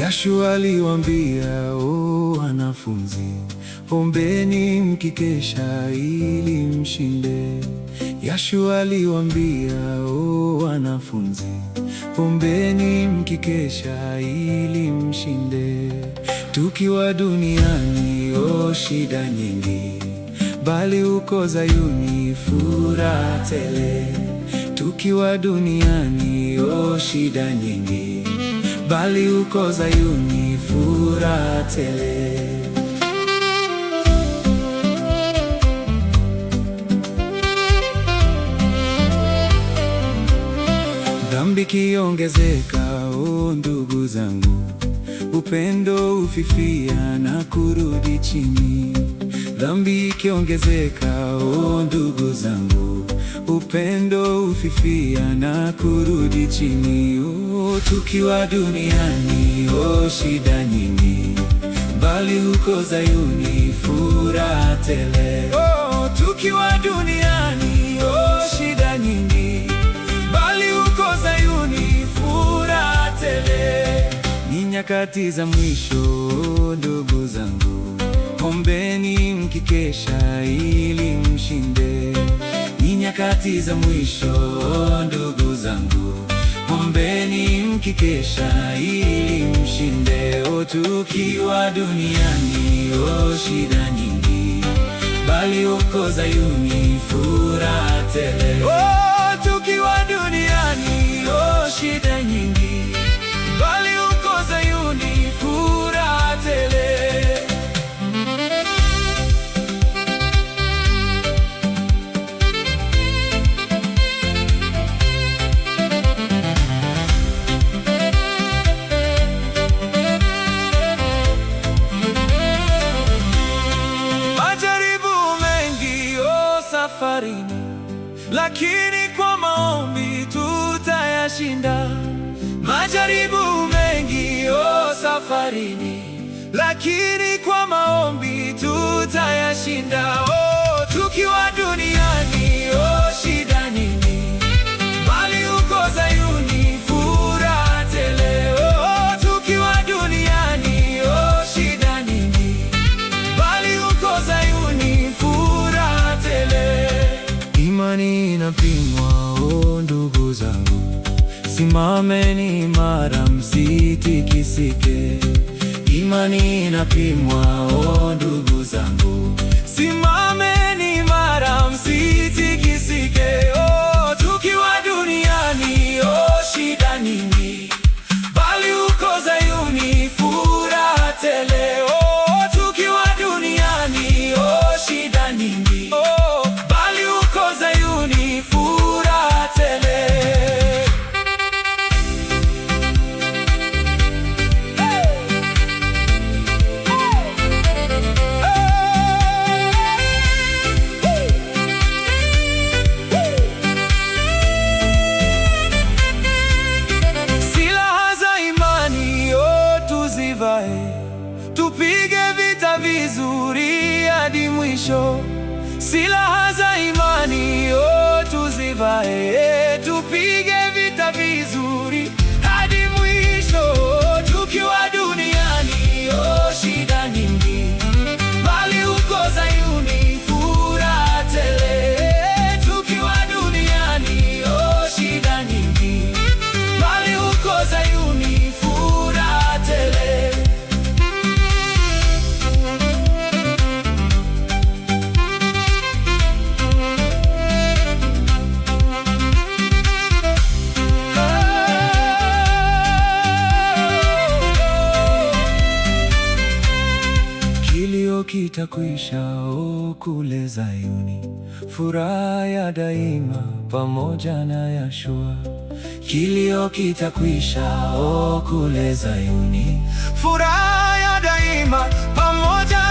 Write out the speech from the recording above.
Yashua aliwaambia, wanafunzi, ombeni mkikesha ili mshinde. Yashua aliwaambia, wanafunzi, ombeni mkikesha ili mshinde. Tukiwa duniani, shida nyingi, bali uko Zayuni furaha tele. Tukiwa duniani, shida nyingi, bali uko Zayuni furaha tele. Dhambi kiongezeka, ndugu zangu, upendo ufifia na kurudi chini. Dhambi ikiongezeka, ndugu zangu, upendo ufifia na kurudi chini. Tukiwa duniani, shida nyingi, bali uko Zayuni furaha tele. Tukiwa duniani, shida nyingi, bali uko Zayuni furaha tele. Ni nyakati za mwisho, ndugu zangu, ombeni mkikesha ili mshinde. Ni nyakati za mwisho, ndugu zangu, ombeni mkikesha ili mshinde. Tukiwa duniani, shida nyingi, bali uko Zayuni furaha tele. Tukiwa duniani, shida nyingi, bali uko Zayuni furaha tele. Safarini, lakini kwa maombi tutayashinda. Majaribu mengi, safarini, lakini kwa maombi tutayashinda. Tukiwa duniani, shida nyingi, bali uko Zayuni furaha tele. Tukiwa duniani, shida nyingi, bali uko Zayuni furaha tele. Imani inapimwa, ndugu zangu, simameni imara msitikisike. Imani inapimwa, ndugu zangu, simameni imara msitikisike. Tukiwa duniani, shida nyingi, bali uko Zayuni furaha tele. Tukiwa duniani, shida nyingi, bali uko Zayuni furaha tele. Silaha za imani, tuzivae, tupige vita vizuri hadi mwisho. Silaha za imani, tuzivae, tupige vita vizuri hadi mwisho. Tukiwa duniani, shida nyingi, bali uko Zayuni furaha tele. Tukiwa duniani, shida nyingi, bali uko Zayuni furaha tele. Kilio kitakwisha, kule Zayuni, furaha ya daima pamoja na Yashua. Kilio kitakwisha, kule Zayuni, furaha ya daima pamoja